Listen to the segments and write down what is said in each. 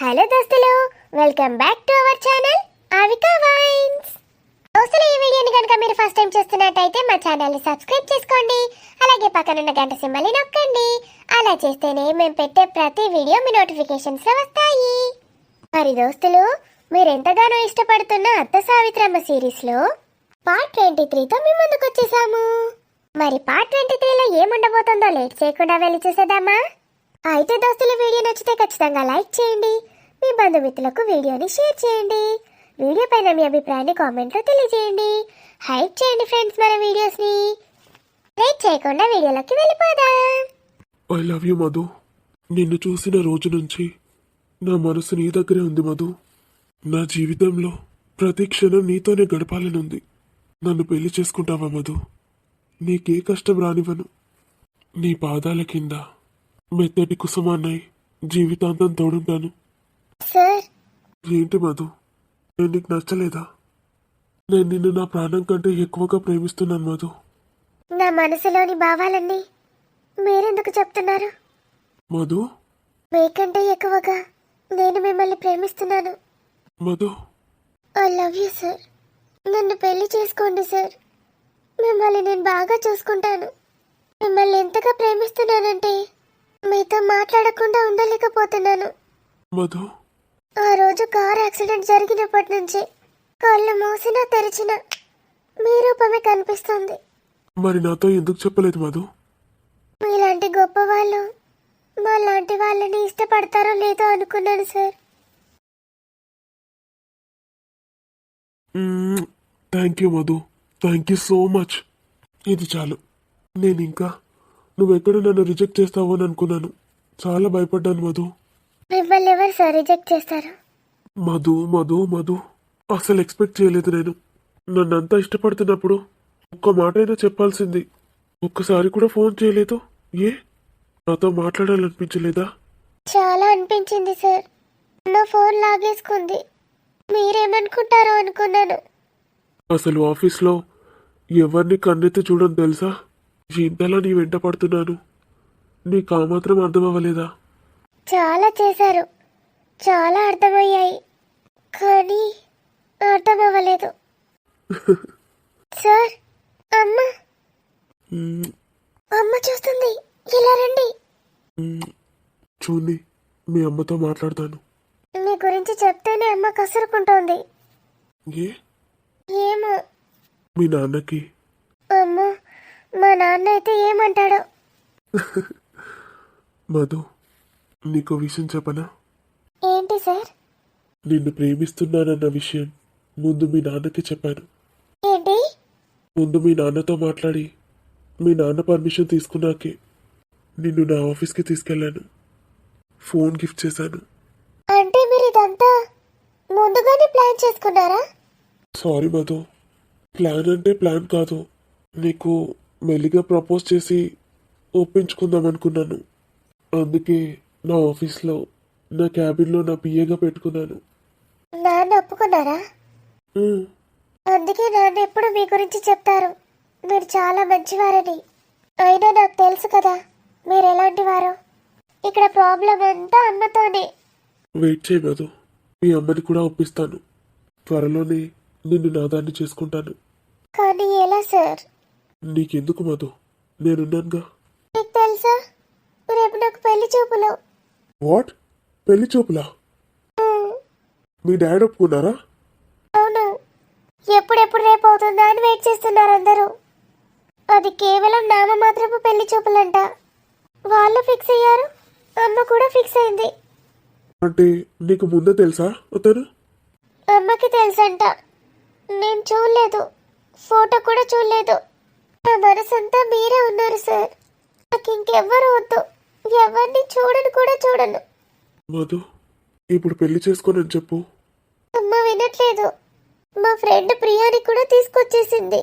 Hello దోస్తులు, welcome back to our channel Avika wines. దోస్తులు, ఈ వీడియోని కనుక మీరు ఫస్ట్ టైం చూస్తున్నట్టయితే మా ఛానల్ని సబ్స్క్రైబ్ చేసుకోండి. అలాగే పక్కనున్న గంట సింబల్ని నొక్కండి. అలా చేస్తేనే మేము పెట్టే ప్రతి వీడియో మీ నోటిఫికేషన్స్లో వస్తాయి. మరి దోస్తులు, మీరు ఎంతగానో ఇష్టపడుతున్న అత్త సావిత్రమ్మ సిరీస్లో పార్ట్ 23తో మీ ముందుకు వచ్చేసాము. మరి పార్ట్ 23లో ఏముండబోతుందో లేట్ చేయకుండా వెళ్ళి చూసేద్దామా? అయితే దోస్తులు, వీడియో నచ్చితే ఖచ్చితంగా లైక్ చేయండి. మీ బంధుమిత్రులకు వీడియోని షేర్ చేయండి. వీడియో పైన మీ అభిప్రాయాన్ని కామెంట్లో తెలియజేయండి. హైప్ చేయండి ఫ్రెండ్స్ మన వీడియోస్ని. లేట్ చేయకుండా వీడియోలోకి వెళ్ళిపోదాం. I love you Madhu. నిన్ను చూసిన రోజు నుంచి నా మనసు నీ దగ్గరే ఉంది మధు. నా జీవితంలో ప్రతి క్షణం నీతోనే గడపాలని ఉంది. నన్ను పెళ్లి చేసుకుంటావా మధు? నీకే కష్టం రానివ్వను. నీ పాదాల కింద మెత్తటి కుసుమాన్నై జీవితాంతం తోడుంటాను. సార్, ఏంటి మధు, నేను నీకు నచ్చలేదా? నేను నిన్ను నా ప్రాణం కంటే ఎక్కువగా ప్రేమిస్తున్నాను మధు. నా మనసులోని భావాలన్నీ మీరెందుకు చెప్తున్నారు? మధు, మీకంటే ఎక్కువగా నేను మిమ్మల్ని ప్రేమిస్తున్నాను. Madhu, I love you sir. నన్ను పెళ్లి చేసుకోండి సార్. మిమ్మల్ని నేను బాగా చూసుకుంటాను. మిమ్మల్ని ఎంతగా ప్రేమిస్తున్నానంటే మీతో మాట్లాడకుండా ఉండలేకపోతున్నాను. మధు, ఆ రోజు కార్ యాక్సిడెంట్ జరిగినప్పటి నుంచి కళ్ళు మూసినా తెరిచినా మీ రూపమే కనిపిస్తుంది. మరి నాతో ఎందుకు చెప్పలేదు మధు? మీలాంటి గొప్ప వాళ్ళు మా లాంటి వాళ్ళని ఇష్టపడతారో లేదో అనుకున్నాను sir. Thank you Madhu, thank you so much. ఇది చాలు. నేను ఇంకా నువ్వెక్కడ నన్ను రిజెక్ట్ చేస్తావో అని అనుకున్నాను. చాలా భయపడ్డాను మధు. మిమ్మల్ని ఎవరు సార్ రిజెక్ట్ చేస్తారు? మధు మధు మధు, అసలు ఎక్స్పెక్ట్ చేయలేదు నేను. నన్నంతా ఇష్టపడుతున్నప్పుడు ఒక్క మాట అయినా చెప్పాల్సింది. ఒక్కసారి కూడా ఫోన్ చేయలేదు. ఏ నాతో మాట్లాడాలనిపించలేదా? చాలా అనిపించింది సార్. నా ఫోన్ లాగేసుకుంది. మీరేమనుకుంటారో అనుకున్నాను. అసలు ఆఫీస్లో ఎవరిని కన్నెత్తి చూడని తెలుసా? ఇంతలా నీ వెంట పడుతున్నాను. నీకు ఆ మాత్రం అర్థం అవ్వలేదా? చాలా చేశారు, చాలా అర్థమయ్యాయి, కానీ అర్థం అవ్వలేదు. సార్, అమ్మ అమ్మ చూస్తుంది, ఇలా రండి. చూడండి, మీ అమ్మతో మాట్లాడతాను. మీ గురించి చెప్తేనే అమ్మ కసురుకుంటోంది. ఏ ఏమో. మీ నాన్నకి? అమ్మో, మా నాన్న అయితే ఏమంటాడో. మధు, నీకో విషయం చెప్పనా? ఏంటి సార్? నిన్ను ప్రేమిస్తున్నానన్న విషయం ముందు మీ నాన్నకి చెప్పాను. ఏంటి? ముందు మీ నాన్నతో మాట్లాడి మీ నాన్న పర్మిషన్ తీసుకున్నాకే నిన్ను నా ఆఫీస్కి తీసుకెళ్ళాను. ఫోన్ గిఫ్ట్ చేశాను. అంటే మీరు ఇదంతా ముందుగానే ప్లాన్ చేసుకున్నారా? సారీ మధు, ప్లాన్ అంటే ప్లాన్ కాదు. నీకు మెల్లిగా ప్రపోజ్ చేసి ఒప్పించుకుందాం అనుకున్నాను. అందుకే నా ఆఫీస్లో నా క్యాబిన్లో నా పిఏగా పెట్టుకున్నాను. నాన్న ఒప్పుకున్నారా? అందుకే నాన్న ఎప్పుడు మీ గురించి చెప్తారు, మీరు చాలా మంచివారని. అయినా నాకు తెలుసు కదా మీరు ఎలాంటి వారో. ఇక్కడ ప్రాబ్లం అంతా అమ్మతోనే. వెయిట్ చేయి మధు, మీ అమ్మని కూడా ఒప్పిస్తాను. త్వరలోనే నిన్ను నాదాన్ని చేసుకుంటాను. కానీ ఎలా సార్? నీకెందుకు మధు, నేనున్నానుగా. మీకు తెలుసా, రేపు నాకు పెళ్లి చూపులు. వాట్? పెళ్లి చూపులా? మీ డాడీ ఒప్పుకున్నారా? అవును. ఎప్పుడెప్పుడు రేపు అవుతుందా అని వెయిట్ చేస్తున్నారు అందరూ. అది కేవలం నామమాత్రపు పెళ్లి చూపులంట. వాళ్ళు ఫిక్స్ అయ్యారు, అమ్మ కూడా ఫిక్స్ అయింది. అంటే నీకు ముందే తెలుసా అతను? అమ్మకి తెలుసంట. నేను చూడలేదు, ఫోటో కూడా చూడలేదు. నా మనసంతా మీరే ఉన్నారు సార్. నాకు ఇంకెవ్వరు వద్దు, ఎవరిని చూడను కూడా చూడను. మధు, ఇప్పుడు పెళ్లి చేసుకోనని చెప్పు. అమ్మ వినట్లేదు. మా ఫ్రెండ్ ప్రియాని కూడా తీసుకొచ్చేసింది.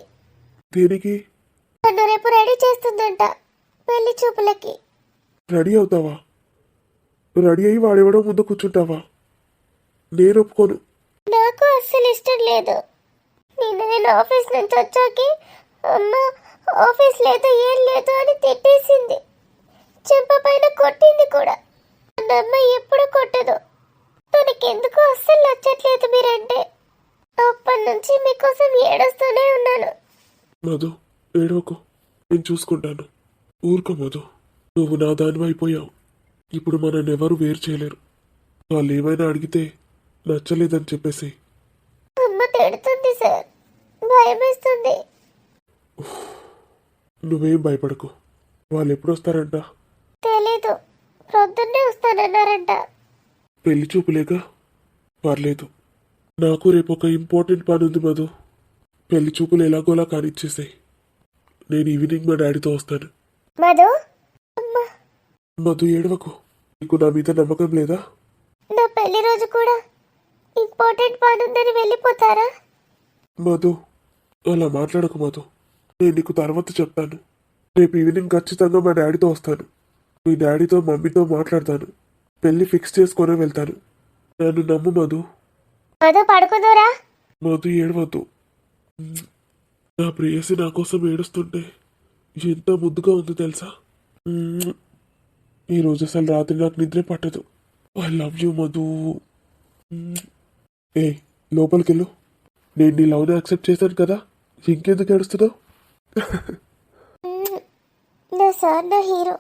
దేనికి? నన్ను రేపు రెడీ చేస్తుందంట పెళ్లి చూపులకి. రెడీ అవుతావా? రెడీ అయ్యి వాడెవడో ముందు కూర్చుంటావా? నేను ఒప్పుకోను. నాకు అస్సలు ఇష్టం లేదు. నేను ఆఫీస్ నుంచి వచ్చాకే అమ్మ ఆఫీస్ లేదు ఏం లేదు అని తిట్టేసింది. చెంప పైన కొట్టింది కూడా. నన్ను అమ్మ ఎప్పుడు కొట్టదు. తనకెందుకు అస్సలు నచ్చట్లేదు మీరంటే. అప్పటి నుంచి మీకోసం ఏడుస్తూనే ఉన్నాను. మధు ఏడవకు, నేను చూసుకుంటాను. ఊరుకో మధు, నువ్వు నా దానివి అయిపోయావు. ఇప్పుడు మనల్ని ఎవరు వేరు చేయలేరు. వాళ్ళు ఏమైనా అడిగితే నచ్చలేదని చెప్పేసి. అమ్మ తిడుతుంది సార్, భయమేస్తుంది. నువ్వేం భయపడకు. వాళ్ళు ఎప్పుడు వస్తారంట? తెలీదు, ప్రొద్దున్నే వస్తానన్నారంట. పెళ్లి చూపులేగా, పర్లేదు. నాకు రేపు ఒక ఇంపార్టెంట్ పని ఉంది మధు. పెళ్లి చూపులు ఎలాగోలా కానిచ్చేసాయి. నేను ఈవినింగ్ మా డాడీతో వస్తాను. మధు, అమ్మ, మధు ఏడవకు. నీకు నా మీద నమ్మకం లేదా? నా పెళ్లి రోజు కూడా ఇంపార్టెంట్ పని ఉందని వెళ్ళిపోతారా? మధు అలా మాట్లాడకు మధు. నేను నీకు తర్వాత చెప్తాను. రేపు ఈవినింగ్ ఖచ్చితంగా మా డాడీతో వస్తాను. మీ డాడీతో మమ్మీతో మాట్లాడతాను. పెళ్లి ఫిక్స్ చేసుకొని వెళ్తాను. నన్ను నమ్ము మధు. మధు పడుకుందోరా? మధు ఏడవద్దు. నా ప్రేయసి నా కోసం ఏడుస్తుంటే ఎంత ముద్దుగా ఉంది తెలుసా? ఈరోజు అసలు రాత్రి నాకు నిద్రే పట్టదు. I love you Madhu. ఏ లోపలికెళ్ళు. నేను నీ లవ్ని యాక్సెప్ట్ చేశాను కదా, ఇంకెందుకు ఏడుస్తున్నావు? నా సార్ నా హీరో.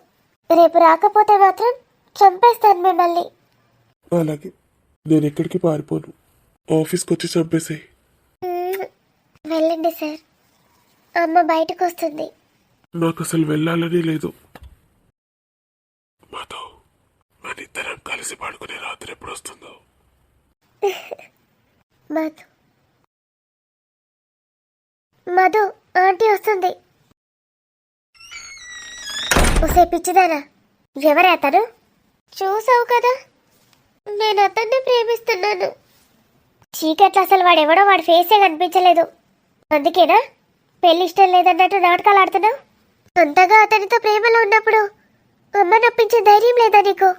రేపు రాకపోతే మాత్రం చంపేస్తాను మిమ్మల్ని. అలాగే, నేను ఎక్కడికి పారిపోను. ఆఫీస్కి వచ్చి చంపేసాయి. వెళ్ళండి సార్, అమ్మ బయటకు వస్తుంది. నాకు అసలు వెళ్ళాలని లేదు. మధు, మన ఇద్దరం కలిసి పడుకునే రాత్రి ఎప్పుడు వస్తుందో? మధు, మధు ఆంటీ వస్తుంది. ఒసే పిచ్చిదానా, ఎవరే అతను? చూసావు కదా, నేను అతన్ని ప్రేమిస్తున్నాను. చీకట్లో అసలు వాడెవడో వాడి ఫేసే కనిపించలేదు. అందుకేనా పెళ్లి ఇష్టం లేదన్నట్టు నాటకాలు ఆడుతున్నావు? అంతగా అతనితో ప్రేమలో ఉన్నప్పుడు అమ్మ నొప్పించే ధైర్యం లేదా నీకు?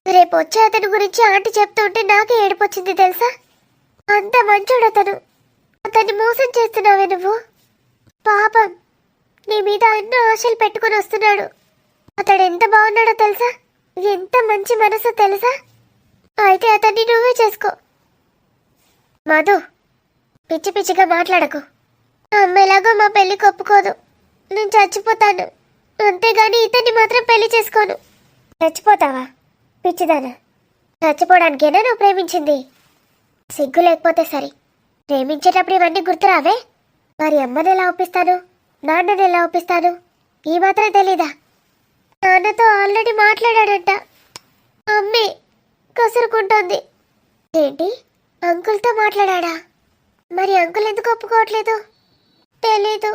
రేపు వచ్చే అతని గురించి ఆంటీ చెప్తూ ఉంటే నాకే ఏడుపొచ్చింది తెలుసా? అంత మంచోడు అతను. అతన్ని మోసం చేస్తున్నావే నువ్వు. పాపం, నీ మీద ఎన్నో ఆశలు పెట్టుకుని వస్తున్నాడు. అతడు ఎంత బాగున్నాడో తెలుసా? ఎంత మంచి మనసు తెలుసా? అయితే అతన్ని నువ్వే చేసుకో. మధు, పిచ్చి పిచ్చిగా మాట్లాడకు. అమ్మ ఎలాగో మా పెళ్లికి ఒప్పుకోదు. నేను చచ్చిపోతాను, అంతేగాని ఇతన్ని మాత్రం పెళ్లి చేసుకోను. చచ్చిపోతావా పిచ్చిదానా? చచ్చిపోవడానికేనా నువ్వు ప్రేమించింది? సిగ్గు లేకపోతే సరే. ప్రేమించేటప్పుడు ఇవన్నీ గుర్తురావే? మరి అమ్మని ఎలా ఒప్పిస్తాను, నాన్నని ఎలా ఒప్పిస్తాను, ఈ మాత్రం తెలీదా? నాన్నతో ఆల్రెడీ మాట్లాడాడంట. అమ్మే కసురుకుంటోంది. ఏంటి, అంకుల్తో మాట్లాడా? మరి అంకుల్ ఎందుకు ఒప్పుకోవట్లేదు? తెలీదు.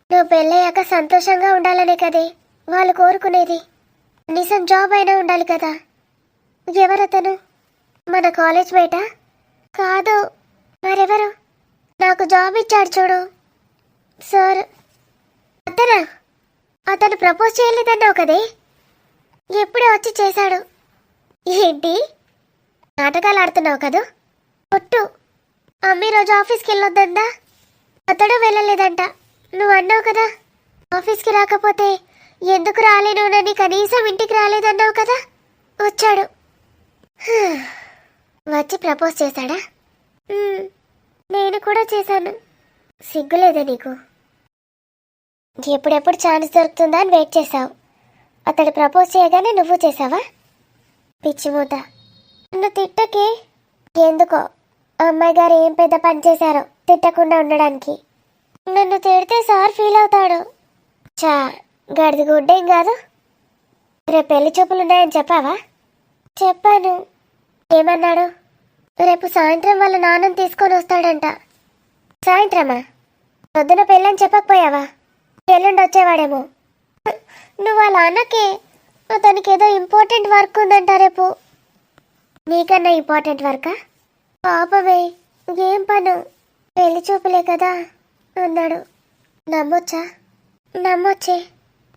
నువ్వు పెళ్ళయ్యాక సంతోషంగా ఉండాలనే కదే వాళ్ళు కోరుకునేది. కనీసం జాబ్ అయినా ఉండాలి కదా. ఎవరతను? మన కాలేజ్ మేటా? కాదు, మరెవరు? నాకు జాబ్ ఇచ్చాడు చూడు సార్. అతనా? అతను ప్రపోజ్ చేయలేదన్నావు కదే, ఎప్పుడే వచ్చి చేశాడు. ఏంటి నాటకాలు ఆడుతున్నావు కదా? ఒట్టు. అమ్మ రోజు ఆఫీస్కి వెళ్ళొద్దందా? అతడు వెళ్ళలేదంట. నువ్వు అన్నావు కదా ఆఫీస్కి రాకపోతే ఎందుకు రాలేనోనని, కనీసం ఇంటికి రాలేదన్నావు కదా. వచ్చాడు. వచ్చి ప్రపోజ్ చేశాడా? నేను కూడా చేశాను. సిగ్గులేదా నీకు? ఎప్పుడెప్పుడు ఛాన్స్ దొరుకుతుందా అని వెయిట్ చేశావు. అతడు ప్రపోజ్ చేయగానే నువ్వు చేసావా? పిచ్చిమూత, నన్ను తిట్టకే. ఎందుకో అమ్మాయి గారు ఏం పెద్ద పని చేశారో తిట్టకుండా ఉండడానికి. నన్ను తిడితే సార్ ఫీల్ అవుతాడు. చా, గడిది గుడ్డేం కాదు. రేపు పెళ్లి చూపులున్నాయని చెప్పావా? చెప్పాను. ఏమన్నాడు? రేపు సాయంత్రం వాళ్ళ నాన్నని తీసుకొని వస్తాడంట. సాయంత్రమా? పొద్దున పెళ్ళని చెప్పకపోయావా? ఎల్లుండి వచ్చేవాడేమో. నువ్వు వాళ్ళ అన్నకే అతనికి ఏదో ఇంపార్టెంట్ వర్క్ ఉందంట రేపు. నీకన్నా ఇంపార్టెంట్ వర్కా? పాపమే, ఏం పను? పెళ్లి చూపులే కదా అన్నాడు. నమ్మొచ్చా? నమ్మొచ్చే.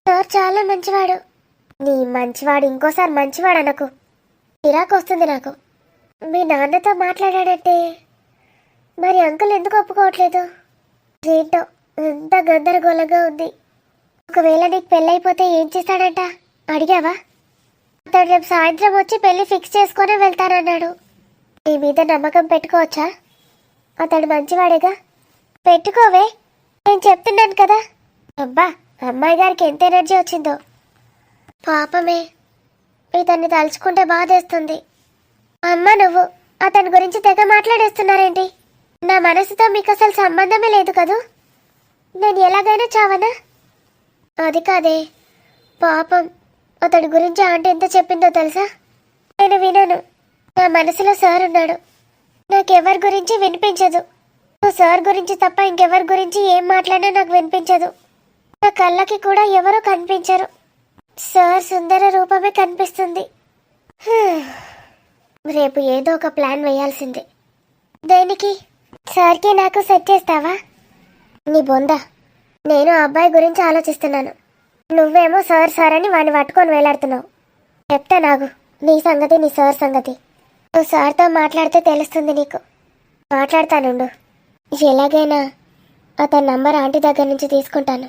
సార్ చాలా మంచివాడు. నీ మంచివాడు ఇంకోసారి మంచివాడు అనకు, చిరాకు వస్తుంది నాకు. మీ నాన్నతో మాట్లాడాడంటే మరి అంకుల్ ఎందుకు ఒప్పుకోవట్లేదు? ఏంటో ఎంత గందరగోళంగా ఉంది. ఒకవేళ నీకు పెళ్ళైపోతే ఏం చేస్తాడంట? అడిగావా? అతడు రేపు సాయంత్రం వచ్చి పెళ్లి ఫిక్స్ చేసుకొని వెళ్తానన్నాడు. నీ మీద నమ్మకం పెట్టుకోవచ్చా? అతడు మంచివాడేగా. పెట్టుకోవే, నేను చెప్తున్నాను కదా. అబ్బా, అమ్మాయి గారికి ఎంత ఎనర్జీ వచ్చిందో. పాపమే, ఇతన్ని తలుచుకుంటే బాధేస్తుంది. అమ్మ, నువ్వు అతని గురించి తెగ మాట్లాడేస్తున్నారేంటి? నా మనసుతో మీకు అసలు సంబంధమే లేదు కదూ. నేను ఎలాగైనా చావనా? అది కాదే, పాపం అతడి గురించి ఆంటీ ఎంత చెప్పిందో తెలుసా? నేను వినను. నా మనసులో సార్ ఉన్నాడు. నాకెవరి గురించి వినిపించదు. సార్ గురించి తప్ప ఇంకెవరి గురించి ఏం మాట్లాడినా నాకు వినిపించదు. నా కళ్ళకి కూడా ఎవరూ కనిపించరు. సార్ సుందర రూపమే కనిపిస్తుంది. రేపు ఏదో ఒక ప్లాన్ వేయాల్సిందే. దేనికి? సార్కి నాకు సెట్ చేస్తావా? నీ బొంద. నేను ఆ అబ్బాయి గురించి ఆలోచిస్తున్నాను. నువ్వేమో సార్ సార్ అని వాడిని పట్టుకొని వేలాడుతున్నావు. చెప్తా నాకు నీ సంగతి, నీ సార్ సంగతి. నువ్వు సార్తో మాట్లాడితే తెలుస్తుంది నీకు. మాట్లాడతానుండు. ఎలాగైనా అతని నంబర్ ఆంటీ దగ్గర నుంచి తీసుకుంటాను.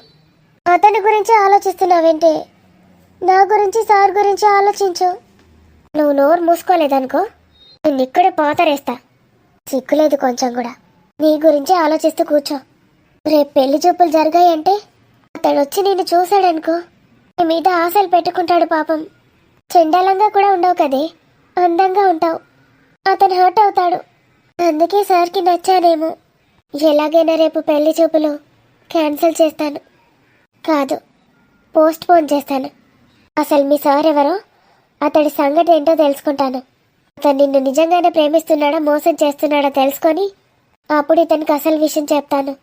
అతని గురించి ఆలోచిస్తున్నావేంటి? నా గురించి, సార్ గురించి ఆలోచించు. నువ్వు నోరు మూసుకోలేదనుకో, నేను ఇక్కడే పోతరేస్తా. సిగ్గులేదు కొంచెం కూడా. నీ గురించి ఆలోచిస్తూ కూర్చో. రేపు పెళ్లి చూపులు జరిగాయంటే అతడు వచ్చి నిన్ను చూశాడనుకో, నీ మీద ఆశలు పెట్టుకుంటాడు. పాపం, చెండాలంగా కూడా ఉండవు కదే, అందంగా ఉంటావు. అతను హర్ట్ అవుతాడు. అందుకే సార్కి నచ్చానేమో. ఎలాగైనా రేపు పెళ్లి చూపులు క్యాన్సిల్ చేస్తాను. కాదు, పోస్ట్ పోన్ చేస్తాను. అసలు మీ సార్ ఎవరో, అతడి సంగతి ఏంటో తెలుసుకుంటాను. అతను నిన్ను నిజంగానే ప్రేమిస్తున్నాడో మోసం చేస్తున్నాడో తెలుసుకొని అప్పుడు ఇతనికి అసలు విషయం చెప్తాను.